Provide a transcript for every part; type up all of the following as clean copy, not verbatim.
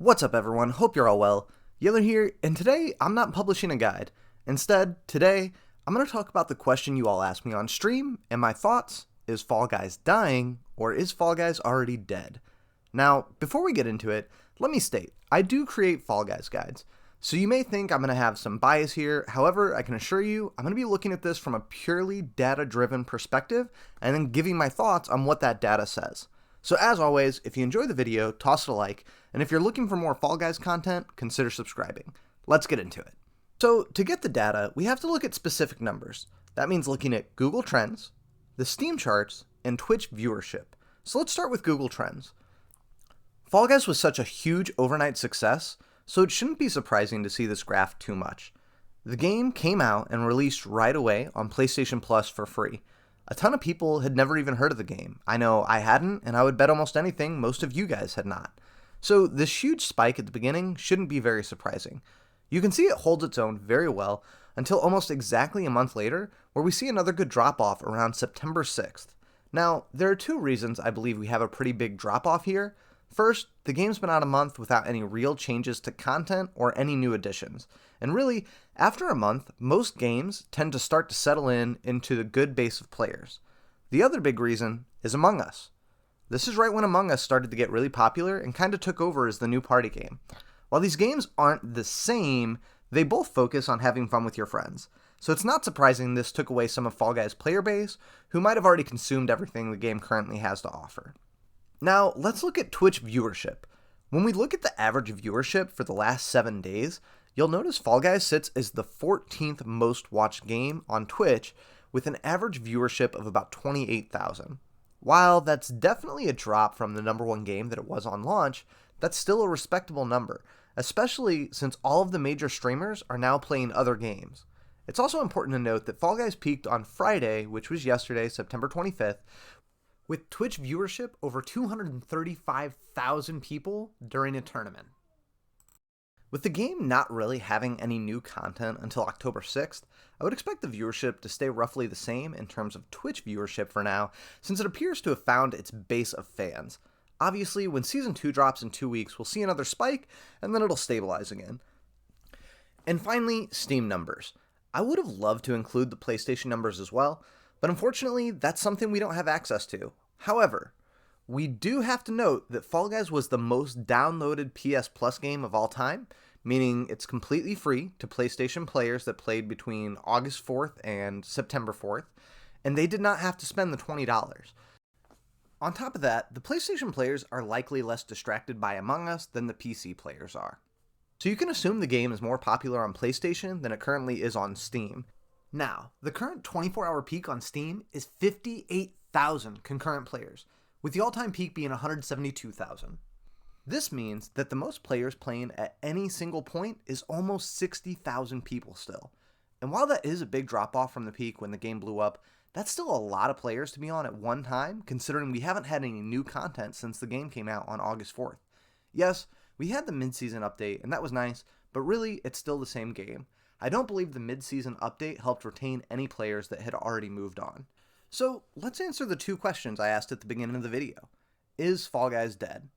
What's up everyone, hope you're all well. Yellr here, and today I'm not publishing a guide. Instead, today I'm going to talk about the question you all asked me on stream, and my thoughts: is Fall Guys dying, or is Fall Guys already dead? Now, before we get into it, let me state, I do create Fall Guys guides, so you may think I'm going to have some bias here. However, I can assure you I'm going to be looking at this from a purely data-driven perspective, and then giving my thoughts on what that data says. So as always, if you enjoy the video, toss it a like, and if you're looking for more Fall Guys content, consider subscribing. Let's get into it. So to get the data, we have to look at specific numbers. That means looking at Google Trends, the Steam charts, and Twitch viewership. So let's start with Google Trends. Fall Guys was such a huge overnight success, so it shouldn't be surprising to see this graph too much. The game came out and released right away on PlayStation Plus for free. A ton of people had never even heard of the game. I know I hadn't, and I would bet almost anything most of you guys had not. So this huge spike at the beginning shouldn't be very surprising. You can see it holds its own very well until almost exactly a month later, where we see another good drop-off around September 6th. Now, there are two reasons I believe we have a pretty big drop-off here. First, the game's been out a month without any real changes to content or any new additions. And really, after a month, most games tend to start to settle into the good base of players. The other big reason is Among Us. This is right when Among Us started to get really popular and kind of took over as the new party game. While these games aren't the same, they both focus on having fun with your friends. So it's not surprising this took away some of Fall Guys' player base, who might have already consumed everything the game currently has to offer. Now, let's look at Twitch viewership. When we look at the average viewership for the last 7 days, you'll notice Fall Guys sits as the 14th most watched game on Twitch with an average viewership of about 28,000. While that's definitely a drop from the number one game that it was on launch, that's still a respectable number, especially since all of the major streamers are now playing other games. It's also important to note that Fall Guys peaked on Friday, which was yesterday, September 25th, with Twitch viewership over 235,000 people during a tournament. With the game not really having any new content until October 6th, I would expect the viewership to stay roughly the same in terms of Twitch viewership for now, since it appears to have found its base of fans. Obviously, when Season 2 drops in 2 weeks, we'll see another spike, and then it'll stabilize again. And finally, Steam numbers. I would have loved to include the PlayStation numbers as well, but unfortunately, that's something we don't have access to. However, we do have to note that Fall Guys was the most downloaded PS Plus game of all time, meaning it's completely free to PlayStation players that played between August 4th and September 4th, and they did not have to spend the $20. On top of that, the PlayStation players are likely less distracted by Among Us than the PC players are. So you can assume the game is more popular on PlayStation than it currently is on Steam. Now, the current 24-hour peak on Steam is 58,000 concurrent players, with the all-time peak being 172,000. This means that the most players playing at any single point is almost 60,000 people still. And while that is a big drop-off from the peak when the game blew up, that's still a lot of players to be on at one time, considering we haven't had any new content since the game came out on August 4th. Yes, we had the mid-season update, and that was nice, but really, it's still the same game. I don't believe the mid-season update helped retain any players that had already moved on. So let's answer the two questions I asked at the beginning of the video. Is Fall Guys dead?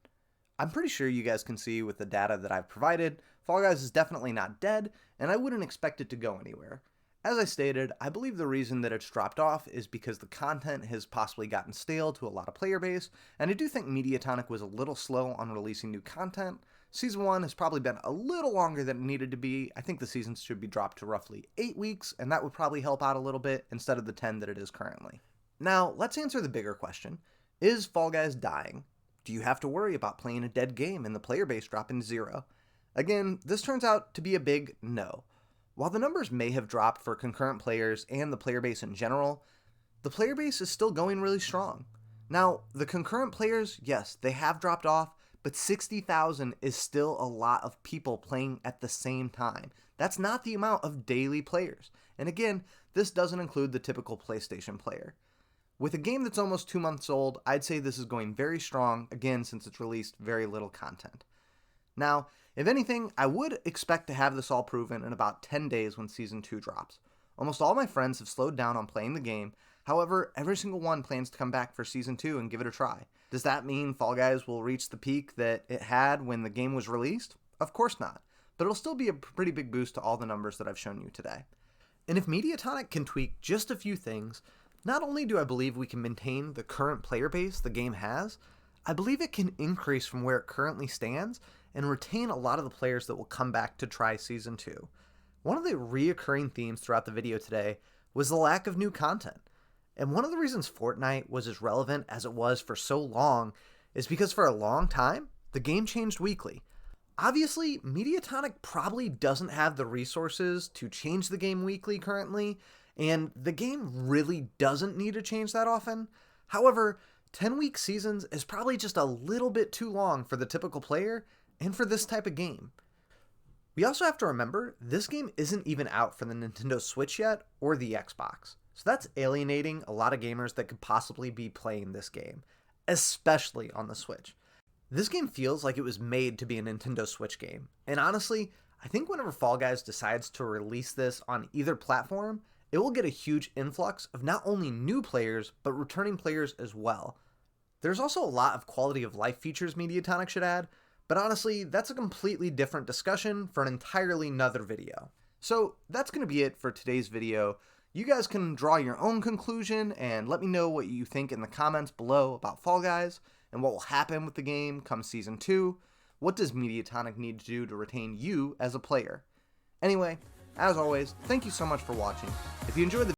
I'm pretty sure you guys can see with the data that I've provided, Fall Guys is definitely not dead, and I wouldn't expect it to go anywhere. As I stated, I believe the reason that it's dropped off is because the content has possibly gotten stale to a lot of player base, and I do think Mediatonic was a little slow on releasing new content. Season 1 has probably been a little longer than it needed to be. I think the seasons should be dropped to roughly 8 weeks, and that would probably help out a little bit instead of the 10 that it is currently. Now, let's answer the bigger question. Is Fall Guys dying? Do you have to worry about playing a dead game and the player base dropping to 0? Again, this turns out to be a big no. While the numbers may have dropped for concurrent players and the player base in general, the player base is still going really strong. Now, the concurrent players, yes, they have dropped off, but 60,000 is still a lot of people playing at the same time. That's not the amount of daily players. And again, this doesn't include the typical PlayStation player. With a game that's almost 2 months old, I'd say this is going very strong, again, since it's released very little content. Now, if anything, I would expect to have this all proven in about 10 days when Season 2 drops. Almost all my friends have slowed down on playing the game. However, every single one plans to come back for Season 2 and give it a try. Does that mean Fall Guys will reach the peak that it had when the game was released? Of course not, but it'll still be a pretty big boost to all the numbers that I've shown you today. And if Mediatonic can tweak just a few things, not only do I believe we can maintain the current player base the game has, I believe it can increase from where it currently stands and retain a lot of the players that will come back to try Season 2. One of the reoccurring themes throughout the video today was the lack of new content. And one of the reasons Fortnite was as relevant as it was for so long is because for a long time, the game changed weekly. Obviously, Mediatonic probably doesn't have the resources to change the game weekly currently, and the game really doesn't need to change that often. However, 10-week seasons is probably just a little bit too long for the typical player and for this type of game. We also have to remember, this game isn't even out for the Nintendo Switch yet or the Xbox. So that's alienating a lot of gamers that could possibly be playing this game, especially on the Switch. This game feels like it was made to be a Nintendo Switch game, and honestly, I think whenever Fall Guys decides to release this on either platform, it will get a huge influx of not only new players, but returning players as well. There's also a lot of quality of life features Mediatonic should add, but honestly, that's a completely different discussion for an entirely nother video. So that's going to be it for today's video. You guys can draw your own conclusion and let me know what you think in the comments below about Fall Guys and what will happen with the game come Season 2. What does Mediatonic need to do to retain you as a player? Anyway, as always, thank you so much for watching. If you enjoyed the